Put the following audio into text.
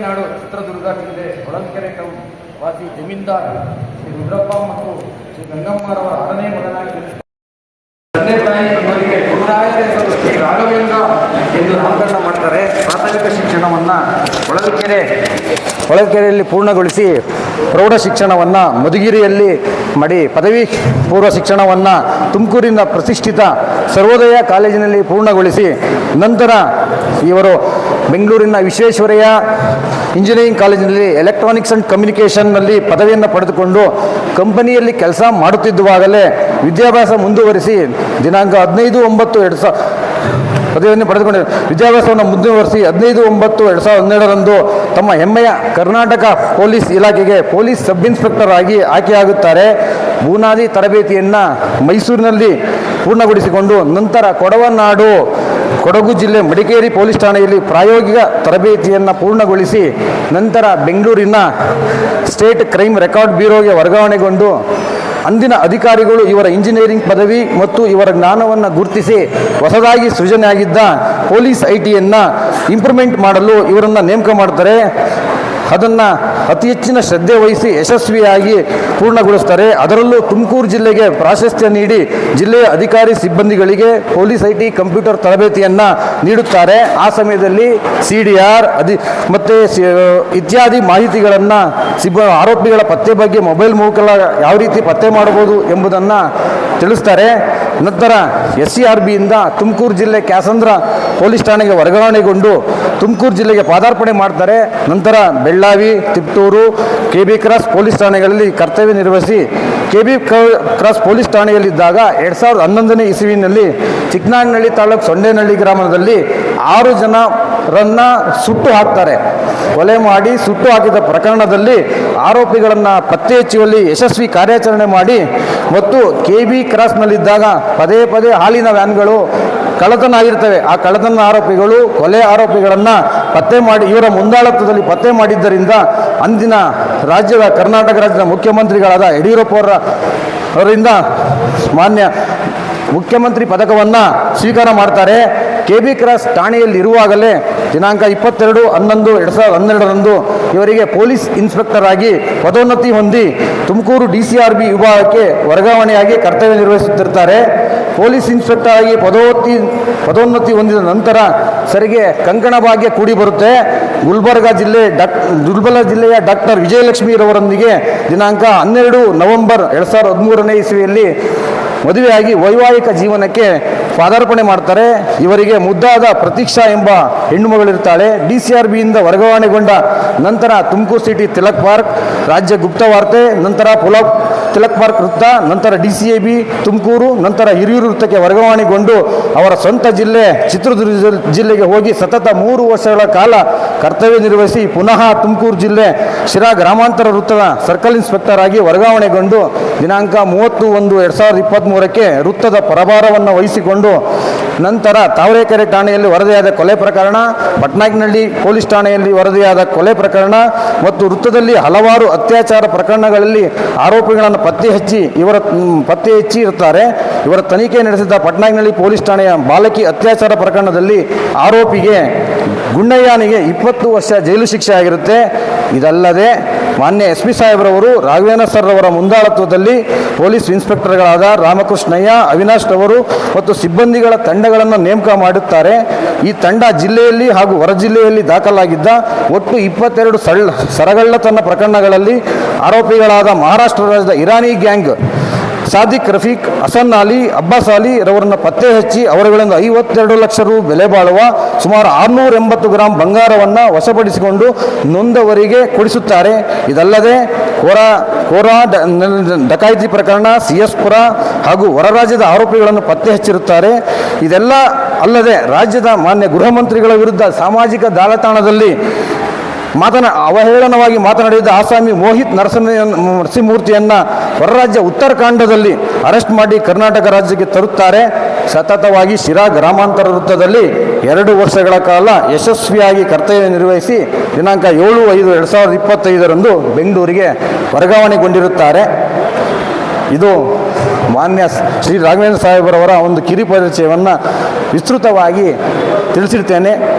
ತಾಯಿನಾಡು ಚಿತ್ರದುರ್ಗ ಜಿಲ್ಲೆ ಹೊಳಲ್ಕೆರೆ ಟೌನ್ ವಾಸಿ ಜಮೀನ್ದಾರ್ ಶ್ರೀ ರುದ್ರಪ್ಪ ಮತ್ತು ಶ್ರೀ ಗಂಗಮ್ಮರವರ 6ನೇ ಮಗನಾಗಿ ಜನಿಸಿದ ತಂದೆ ತಾಯಿ ಅವರಿಗೆ ಗುರುರಾಯರ ಹೆಸರು ಶ್ರೀ ರಾಘವೇಂದ್ರ ಎಂದು ನಾಮಕರಣ ಮಾಡ್ತಾರೆ. ಪ್ರಾಥಮಿಕ ಶಿಕ್ಷಣವನ್ನು ಹೊಳಲ್ಕೆರೆಯಲ್ಲಿ ಪೂರ್ಣಗೊಳಿಸಿ ಪ್ರೌಢ ಶಿಕ್ಷಣವನ್ನು ಮಧುಗಿರಿಯಲ್ಲಿ ಮಾಡಿ ಪದವಿ ಪೂರ್ವ ಶಿಕ್ಷಣವನ್ನು ತುಮಕೂರಿನ ಪ್ರತಿಷ್ಠಿತ ಸರ್ವೋದಯ ಕಾಲೇಜಿನಲ್ಲಿ ಪೂರ್ಣಗೊಳಿಸಿ ನಂತರ ಇವರು ಬೆಂಗಳೂರಿನ ವಿಶ್ವೇಶ್ವರಯ್ಯ ಇಂಜಿನಿಯರಿಂಗ್ ಕಾಲೇಜಿನಲ್ಲಿ ಎಲೆಕ್ಟ್ರಾನಿಕ್ಸ್ ಆ್ಯಂಡ್ ಕಮ್ಯುನಿಕೇಷನ್ನಲ್ಲಿ ಪದವಿಯನ್ನು ಪಡೆದುಕೊಂಡು ಕಂಪನಿಯಲ್ಲಿ ಕೆಲಸ ಮಾಡುತ್ತಿದ್ದುವಾಗಲೇ ವಿದ್ಯಾಭ್ಯಾಸ ಮುಂದುವರಿಸಿ ದಿನಾಂಕ 15/9/2000 ಪದವಿಯನ್ನು ಪಡೆದುಕೊಂಡು ವಿದ್ಯಾಭ್ಯಾಸವನ್ನು ಮುಂದುವರಿಸಿ 15/9/2012 ತಮ್ಮ ಹೆಮ್ಮೆಯ ಕರ್ನಾಟಕ ಪೊಲೀಸ್ ಇಲಾಖೆಗೆ ಪೊಲೀಸ್ ಸಬ್ ಇನ್ಸ್ಪೆಕ್ಟರ್ ಆಗಿ ಆಯ್ಕೆಯಾಗುತ್ತಾರೆ. ಬುನಾದಿ ತರಬೇತಿಯನ್ನು ಮೈಸೂರಿನಲ್ಲಿ ಪೂರ್ಣಗೊಳಿಸಿಕೊಂಡು ನಂತರ ಕೊಡಗು ಜಿಲ್ಲೆ ಮಡಿಕೇರಿ ಪೊಲೀಸ್ ಠಾಣೆಯಲ್ಲಿ ಪ್ರಾಯೋಗಿಕ ತರಬೇತಿಯನ್ನು ಪೂರ್ಣಗೊಳಿಸಿ ನಂತರ ಬೆಂಗಳೂರಿನ ಸ್ಟೇಟ್ ಕ್ರೈಮ್ ರೆಕಾರ್ಡ್ ಬ್ಯೂರೋಗೆ ವರ್ಗಾವಣೆಗೊಂಡು ಅಂದಿನ ಅಧಿಕಾರಿಗಳು ಇವರ ಇಂಜಿನಿಯರಿಂಗ್ ಪದವಿ ಮತ್ತು ಇವರ ಜ್ಞಾನವನ್ನು ಗುರುತಿಸಿ ಹೊಸದಾಗಿ ಸೃಜನೆಯಾಗಿದ್ದ ಪೊಲೀಸ್ ಐಟಿಯನ್ನು ಇಂಪ್ರೂವ್ಮೆಂಟ್ ಮಾಡಲು ಇವರನ್ನು ನೇಮಕ ಮಾಡ್ತಾರೆ. ಅದನ್ನು ಅತಿ ಹೆಚ್ಚಿನ ಶ್ರದ್ಧೆ ವಹಿಸಿ ಯಶಸ್ವಿಯಾಗಿ ಪೂರ್ಣಗೊಳಿಸ್ತಾರೆ. ಅದರಲ್ಲೂ ತುಮಕೂರು ಜಿಲ್ಲೆಗೆ ಪ್ರಾಶಸ್ತ್ಯ ನೀಡಿ ಜಿಲ್ಲೆಯ ಅಧಿಕಾರಿ ಸಿಬ್ಬಂದಿಗಳಿಗೆ ಪೊಲೀಸ್ ಐಟಿ ಕಂಪ್ಯೂಟರ್ ತರಬೇತಿಯನ್ನು ನೀಡುತ್ತಾರೆ. ಆ ಸಮಯದಲ್ಲಿ CDR ಮತ್ತು ಇತ್ಯಾದಿ ಮಾಹಿತಿಗಳನ್ನು ಆರೋಪಿಗಳ ಪತ್ತೆ ಬಗ್ಗೆ ಮೊಬೈಲ್ ಮೂಲಕ ಯಾವ ರೀತಿ ಪತ್ತೆ ಮಾಡಬಹುದು ಎಂಬುದನ್ನು ತಿಳಿಸ್ತಾರೆ. ನಂತರ SCRBಯಿಂದ ತುಮಕೂರು ಜಿಲ್ಲೆ ಕ್ಯಾಸಂದ್ರ ಪೊಲೀಸ್ ಠಾಣೆಗೆ ವರ್ಗಾವಣೆಗೊಂಡು ತುಮಕೂರು ಜಿಲ್ಲೆಗೆ ಪಾದಾರ್ಪಣೆ ಮಾಡ್ತಾರೆ. ನಂತರ Bellavi, Tiptur, KB cross police ಠಾಣೆಗಳಲ್ಲಿ ಕರ್ತವ್ಯ ನಿರ್ವಹಿಸಿ KB ಕ್ರಾಸ್ ಪೊಲೀಸ್ ಠಾಣೆಯಲ್ಲಿದ್ದಾಗ 2011ನೇ ಇಸವಿನಲ್ಲಿ ಚಿಕ್ಕನಾಯಕನಹಳ್ಳಿ ತಾಲೂಕು ಸೊಂಡೇನಹಳ್ಳಿ ಗ್ರಾಮದಲ್ಲಿ 6 ಜನರನ್ನು ಸುಟ್ಟು ಹಾಕ್ತಾರೆ. ಕೊಲೆ ಮಾಡಿ ಸುಟ್ಟು ಹಾಕಿದ ಪ್ರಕರಣದಲ್ಲಿ ಆರೋಪಿಗಳನ್ನು ಪತ್ತೆ ಹಚ್ಚುವಲ್ಲಿ ಯಶಸ್ವಿ ಕಾರ್ಯಾಚರಣೆ ಮಾಡಿ ಮತ್ತು KB ಕ್ರಾಸ್ನಲ್ಲಿದ್ದಾಗ ಪದೇ ಹಾಲಿನ ವ್ಯಾನ್ಗಳು ಕಳ್ಳತನ ಆಗಿರ್ತವೆ. ಆ ಕಳ್ಳತನ ಆರೋಪಿಗಳು ಕೊಲೆ ಆರೋಪಿಗಳನ್ನು ಪತ್ತೆ ಮಾಡಿ ಇವರ ಮುಂದಾಳತ್ವದಲ್ಲಿ ಪತ್ತೆ ಮಾಡಿದ್ದರಿಂದ ಅಂದಿನ ಕರ್ನಾಟಕ ರಾಜ್ಯದ ಮುಖ್ಯಮಂತ್ರಿಗಳಾದ ಯಡಿಯೂರಪ್ಪವರಿಂದ ಮಾನ್ಯ ಮುಖ್ಯಮಂತ್ರಿ ಪದಕವನ್ನು ಸ್ವೀಕಾರ ಮಾಡ್ತಾರೆ. KB ಕ್ರಾಸ್ ಠಾಣೆಯಲ್ಲಿರುವಾಗಲೇ ದಿನಾಂಕ 22/11/2012 ಇವರಿಗೆ ಪೊಲೀಸ್ ಇನ್ಸ್ಪೆಕ್ಟರ್ ಆಗಿ ಪದೋನ್ನತಿ ಹೊಂದಿ ತುಮಕೂರು DCRB ವಿಭಾಗಕ್ಕೆ ವರ್ಗಾವಣೆಯಾಗಿ ಕರ್ತವ್ಯ ನಿರ್ವಹಿಸುತ್ತಿರ್ತಾರೆ. ಪೊಲೀಸ್ ಇನ್ಸ್ಪೆಕ್ಟರ್ ಆಗಿ ಪದೋನ್ನತಿ ಹೊಂದಿದ ನಂತರ ಸರಿಗೆ ಕಂಕಣ ಭಾಗ್ಯ ಕೂಡಿ ಬರುತ್ತೆ. ಗುಲ್ಬರ್ಗ ಜಿಲ್ಲೆಯ ಡಾಕ್ಟರ್ ವಿಜಯಲಕ್ಷ್ಮಿರವರೊಂದಿಗೆ ದಿನಾಂಕ 12 ನವೆಂಬರ್ 2013ನೇ ಇಸವಿಯಲ್ಲಿ ಮದುವೆಯಾಗಿ ವೈವಾಹಿಕ ಜೀವನಕ್ಕೆ ಪಾದಾರ್ಪಣೆ ಮಾಡ್ತಾರೆ. ಇವರಿಗೆ ಮುದ್ದಾದ ಪ್ರತೀಕ್ಷಾ ಎಂಬ ಹೆಣ್ಣು ಮಗಳಿರ್ತಾಳೆ. DCRBಯಿಂದ ವರ್ಗಾವಣೆಗೊಂಡ ನಂತರ ತುಮಕೂರು ಸಿಟಿ ತಿಲಕ್ ಪಾರ್ಕ್, ರಾಜ್ಯ ಗುಪ್ತವಾರ್ತೆ, ನಂತರ ತಿಲಕ್ ಪಾರ್ಕ್ ವೃತ್ತ, ನಂತರ DCIB ತುಮಕೂರು, ನಂತರ ಹಿರಿಯೂರು ವೃತ್ತಕ್ಕೆ ವರ್ಗಾವಣೆಗೊಂಡು ಅವರ ಸ್ವಂತ ಜಿಲ್ಲೆ ಚಿತ್ರದುರ್ಗ ಜಿಲ್ಲೆಗೆ ಹೋಗಿ ಸತತ 3 ವರ್ಷಗಳ ಕಾಲ ಕರ್ತವ್ಯ ನಿರ್ವಹಿಸಿ ಪುನಃ ತುಮಕೂರು ಜಿಲ್ಲೆ ಶಿರಾ ಗ್ರಾಮಾಂತರ ವೃತ್ತದ ಸರ್ಕಲ್ ಇನ್ಸ್ಪೆಕ್ಟರ್ ಆಗಿ ವರ್ಗಾವಣೆಗೊಂಡು ದಿನಾಂಕ 30/1/2023ಕ್ಕೆ ವೃತ್ತದ ಪರಭಾರವನ್ನು ವಹಿಸಿಕೊಂಡು ನಂತರ ತಾವರೆಕೆರೆ ಠಾಣೆಯಲ್ಲಿ ವರದಿಯಾದ ಕೊಲೆ ಪ್ರಕರಣ, ಪಟ್ನಾಯಕನಹಳ್ಳಿ ಪೊಲೀಸ್ ಠಾಣೆಯಲ್ಲಿ ವರದಿಯಾದ ಕೊಲೆ ಪ್ರಕರಣ ಮತ್ತು ವೃತ್ತದಲ್ಲಿ ಹಲವಾರು ಅತ್ಯಾಚಾರ ಪ್ರಕರಣಗಳಲ್ಲಿ ಆರೋಪಿಗಳನ್ನು ಪತ್ತೆ ಹಚ್ಚಿ ಇರ್ತಾರೆ. ಇವರ ತನಿಖೆ ನಡೆಸಿದ ಪಟ್ನಾಯಕನಹಳ್ಳಿ ಪೊಲೀಸ್ ಠಾಣೆಯ ಬಾಲಕಿ ಅತ್ಯಾಚಾರ ಪ್ರಕರಣದಲ್ಲಿ ಆರೋಪಿಗೆ ಗುಂಡಯ್ಯನಿಗೆ 20 ವರ್ಷ ಜೈಲು ಶಿಕ್ಷೆ ಆಗಿರುತ್ತೆ. ಇದಲ್ಲದೆ ಮಾನ್ಯ SP ಸಾಹೇಬ್ರವರು ರಾಘವೇಂದ್ರ ಸರ್ ಅವರ ಮುಂದಾಳತ್ವದಲ್ಲಿ ಪೊಲೀಸ್ ಇನ್ಸ್ಪೆಕ್ಟರ್ಗಳಾದ ರಾಮಕೃಷ್ಣಯ್ಯ, ಅವಿನಾಶ್ ರವರು ಮತ್ತು ಸಿಬ್ಬಂದಿಗಳ ತಂಡಗಳನ್ನು ನೇಮಕ ಮಾಡುತ್ತಾರೆ. ಈ ತಂಡ ಜಿಲ್ಲೆಯಲ್ಲಿ ಹಾಗೂ ಹೊರ ಜಿಲ್ಲೆಯಲ್ಲಿ ದಾಖಲಾಗಿದ್ದ ಒಟ್ಟು 22 ಸರಗಳ್ಳತನ ಪ್ರಕರಣಗಳಲ್ಲಿ ಆರೋಪಿಗಳಾದ ಮಹಾರಾಷ್ಟ್ರ ರಾಜ್ಯದ ಇರಾನಿ ಗ್ಯಾಂಗ್ ಸಾದಿಕ್, ರಫೀಕ್, ಹಸನ್ ಅಲಿ, ಅಬ್ಬಾಸ್ ಅಲಿ ರವರನ್ನು ಪತ್ತೆ ಹಚ್ಚಿ ಅವರುಗಳಿಂದ 52 ಲಕ್ಷ ರು ಬೆಲೆ ಬಾಳುವ ಸುಮಾರು 680 ಗ್ರಾಂ ಬಂಗಾರವನ್ನು ವಶಪಡಿಸಿಕೊಂಡು ನೊಂದವರಿಗೆ ಕೊಡಿಸುತ್ತಾರೆ. ಇದಲ್ಲದೆ ಕೋರಾ ಡಕಾಯಿತಿ ಪ್ರಕರಣ, CS ಪುರ ಹಾಗೂ ಹೊರ ರಾಜ್ಯದ ಆರೋಪಿಗಳನ್ನು ಪತ್ತೆ ಹಚ್ಚಿರುತ್ತಾರೆ. ಇದೆಲ್ಲ ಅಲ್ಲದೆ ರಾಜ್ಯದ ಮಾನ್ಯ ಗೃಹ ಮಂತ್ರಿಗಳ ವಿರುದ್ಧ ಸಾಮಾಜಿಕ ಜಾಲತಾಣದಲ್ಲಿ ಅವಹೇಳನವಾಗಿ ಮಾತನಾಡಿದ ಆಸಾಮಿ ಮೋಹಿತ್ ನರಸಿಂಹಮೂರ್ತಿಯನ್ನು ಹೊರರಾಜ್ಯ ಉತ್ತರಾಖಂಡದಲ್ಲಿ ಅರೆಸ್ಟ್ ಮಾಡಿ ಕರ್ನಾಟಕ ರಾಜ್ಯಕ್ಕೆ ತರುತ್ತಾರೆ. ಸತತವಾಗಿ ಶಿರಾ ಗ್ರಾಮಾಂತರ ವೃತ್ತದಲ್ಲಿ 2 ವರ್ಷಗಳ ಕಾಲ ಯಶಸ್ವಿಯಾಗಿ ಕರ್ತವ್ಯ ನಿರ್ವಹಿಸಿ ದಿನಾಂಕ 7/5/2025 ಬೆಂಗಳೂರಿಗೆ ವರ್ಗಾವಣೆಗೊಂಡಿರುತ್ತಾರೆ. ಇದು ಮಾನ್ಯ ಶ್ರೀ ರಾಘವೇಂದ್ರ ಸಾಹೇಬರವರ ಒಂದು ಕಿರುಪರಿಚಯವನ್ನು ವಿಸ್ತೃತವಾಗಿ ತಿಳಿಸಿರ್ತೇನೆ.